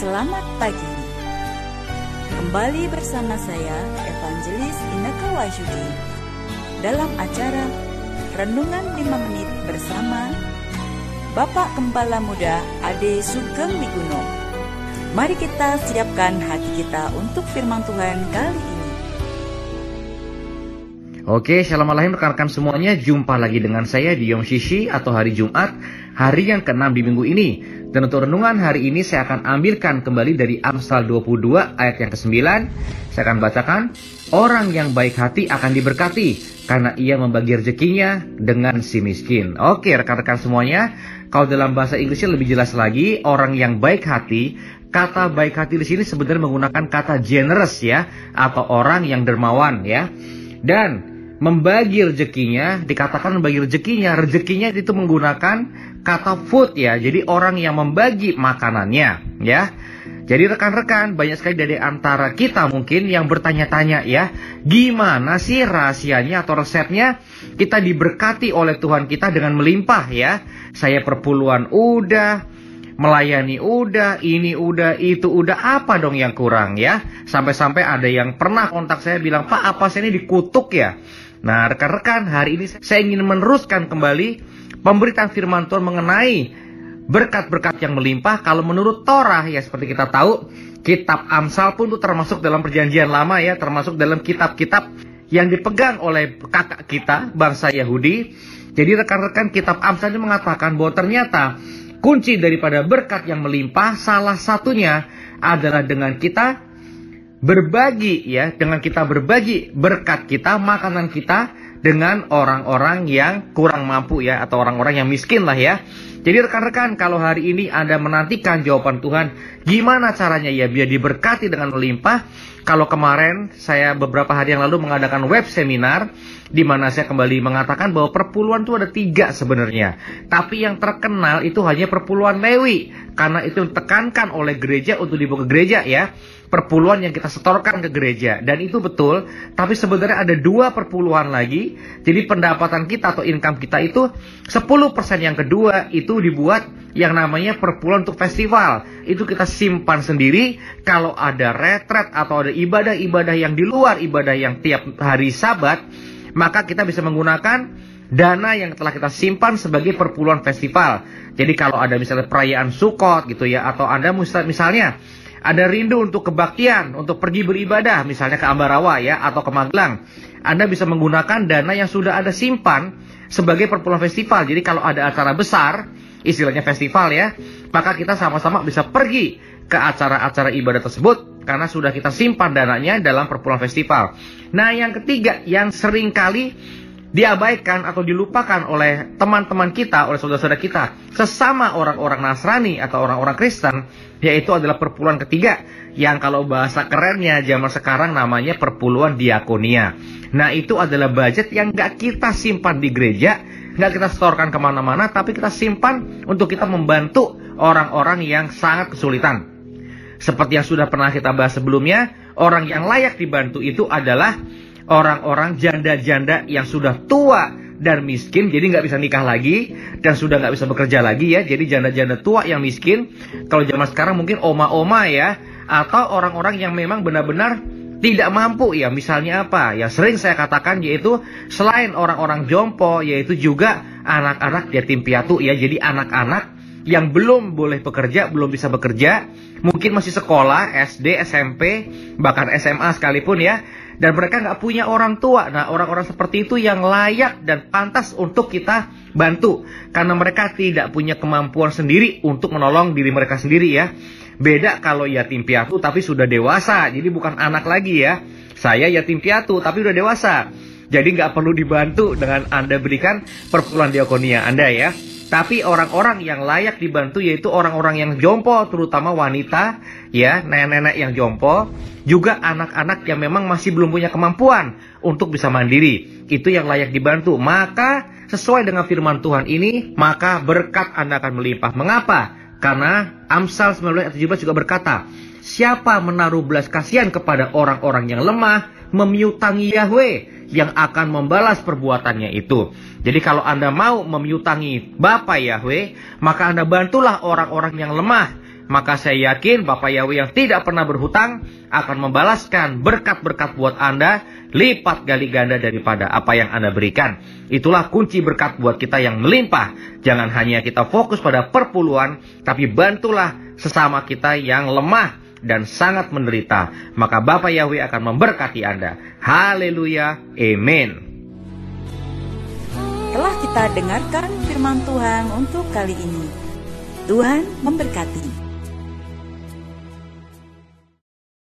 Selamat pagi. Kembali bersama saya, Evangelis Inneke Wahyudi, dalam acara Renungan 5 Menit bersama Bapak Gembala Muda Ade Sugeng Miguno. Mari kita siapkan hati kita untuk firman Tuhan kali ini. Oke, shalom alaikum rekan-rekan semuanya. Jumpa lagi dengan saya di Yom Shishi atau hari Jumat, hari yang ke-6 di minggu ini. Dan untuk renungan hari ini saya akan ambilkan kembali dari Amsal 22 ayat yang ke-9. Saya akan bacakan, orang yang baik hati akan diberkati karena ia membagi rezekinya dengan si miskin. Oke, rekan-rekan semuanya, kalau dalam bahasa Inggrisnya lebih jelas lagi, orang yang baik hati, kata baik hati di sini sebenarnya menggunakan kata generous ya, atau orang yang dermawan ya. Dan membagi rezekinya, dikatakan membagi rezekinya itu menggunakan kata food ya. Jadi orang yang membagi makanannya ya. Jadi rekan-rekan, banyak sekali dari antara kita mungkin yang bertanya-tanya ya, gimana sih rahasianya atau resepnya kita diberkati oleh Tuhan kita dengan melimpah ya. Saya perpuluhan udah, melayani udah, ini udah, itu udah, apa dong yang kurang ya. Sampai-sampai ada yang pernah kontak saya bilang, Pak, apa saya ini dikutuk ya. Nah rekan-rekan, hari ini saya ingin meneruskan kembali pemberitaan firman Tuhan mengenai berkat-berkat yang melimpah. Kalau menurut Torah ya, seperti kita tahu, kitab Amsal pun itu termasuk dalam perjanjian lama ya, termasuk dalam kitab-kitab yang dipegang oleh kakak kita, bangsa Yahudi. Jadi rekan-rekan, kitab Amsal ini mengatakan bahwa ternyata kunci daripada berkat yang melimpah salah satunya adalah dengan kita berbagi ya, dengan kita berbagi berkat kita, makanan kita dengan orang-orang yang kurang mampu ya, atau orang-orang yang miskin lah ya. Jadi rekan-rekan, kalau hari ini Anda menantikan jawaban Tuhan, gimana caranya ya biar diberkati dengan melimpah? Kalau kemarin saya beberapa hari yang lalu mengadakan web seminar, di mana saya kembali mengatakan bahwa perpuluhan itu ada 3 sebenarnya. Tapi yang terkenal itu hanya perpuluhan Lewi, karena itu ditekankan oleh gereja untuk dibawa ke gereja ya. Perpuluhan yang kita setorkan ke gereja, dan itu betul. Tapi sebenarnya ada 2 perpuluhan lagi. Jadi pendapatan kita atau income kita itu 10% yang kedua itu dibuat yang namanya perpuluhan untuk festival. Itu kita simpan sendiri. Kalau ada retret atau ada ibadah-ibadah yang di luar ibadah yang tiap hari Sabat, maka kita bisa menggunakan dana yang telah kita simpan sebagai perpuluhan festival. Jadi kalau ada misalnya perayaan Sukot gitu ya, atau Anda misalnya ada rindu untuk kebaktian, untuk pergi beribadah, misalnya ke Ambarawa ya, atau ke Magelang, Anda bisa menggunakan dana yang sudah ada simpan sebagai perpuluhan festival. Jadi kalau ada acara besar, istilahnya festival ya, maka kita sama-sama bisa pergi ke acara-acara ibadah tersebut karena sudah kita simpan dananya dalam perpuluhan festival. Nah yang ketiga, yang seringkali diabaikan atau dilupakan oleh teman-teman kita, oleh saudara-saudara kita, sesama orang-orang Nasrani atau orang-orang Kristen, yaitu adalah perpuluhan ketiga, yang kalau bahasa kerennya zaman sekarang namanya perpuluhan diakonia. Nah itu adalah budget yang gak kita simpan di gereja, gak kita setorkan kemana-mana, tapi kita simpan untuk kita membantu orang-orang yang sangat kesulitan. Seperti yang sudah pernah kita bahas sebelumnya, orang yang layak dibantu itu adalah orang-orang janda-janda yang sudah tua dan miskin, jadi nggak bisa nikah lagi dan sudah nggak bisa bekerja lagi ya. Jadi janda-janda tua yang miskin, kalau zaman sekarang mungkin oma-oma ya, atau orang-orang yang memang benar-benar tidak mampu ya. Misalnya apa? Yang sering saya katakan yaitu selain orang-orang jompo, yaitu juga anak-anak yatim piatu ya. Jadi anak-anak yang belum boleh bekerja, belum bisa bekerja, mungkin masih sekolah, SD, SMP, bahkan SMA sekalipun ya, dan mereka nggak punya orang tua. Nah orang-orang seperti itu yang layak dan pantas untuk kita bantu, karena mereka tidak punya kemampuan sendiri untuk menolong diri mereka sendiri ya. Beda kalau yatim piatu tapi sudah dewasa, jadi bukan anak lagi ya. Saya yatim piatu tapi udah dewasa, jadi nggak perlu dibantu dengan Anda berikan perpuluhan diakonia Anda ya. Tapi orang-orang yang layak dibantu yaitu orang-orang yang jompo, terutama wanita, ya, nenek-nenek yang jompo, juga anak-anak yang memang masih belum punya kemampuan untuk bisa mandiri. Itu yang layak dibantu. Maka sesuai dengan firman Tuhan ini, maka berkat Anda akan melimpah. Mengapa? Karena Amsal 19 ayat 17 juga berkata, siapa menaruh belas kasihan kepada orang-orang yang lemah, memiutangi Yahweh yang akan membalas perbuatannya itu. Jadi kalau Anda mau memiutangi Bapa Yahweh, maka Anda bantulah orang-orang yang lemah, maka saya yakin Bapa Yahweh yang tidak pernah berhutang akan membalaskan berkat-berkat buat Anda lipat kali ganda daripada apa yang Anda berikan. Itulah kunci berkat buat kita yang melimpah. Jangan hanya kita fokus pada perpuluhan, tapi bantulah sesama kita yang lemah dan sangat menderita. Maka Bapa Yahweh akan memberkati Anda. Haleluya. Amin. Telah kita dengarkan firman Tuhan untuk kali ini. Tuhan memberkati.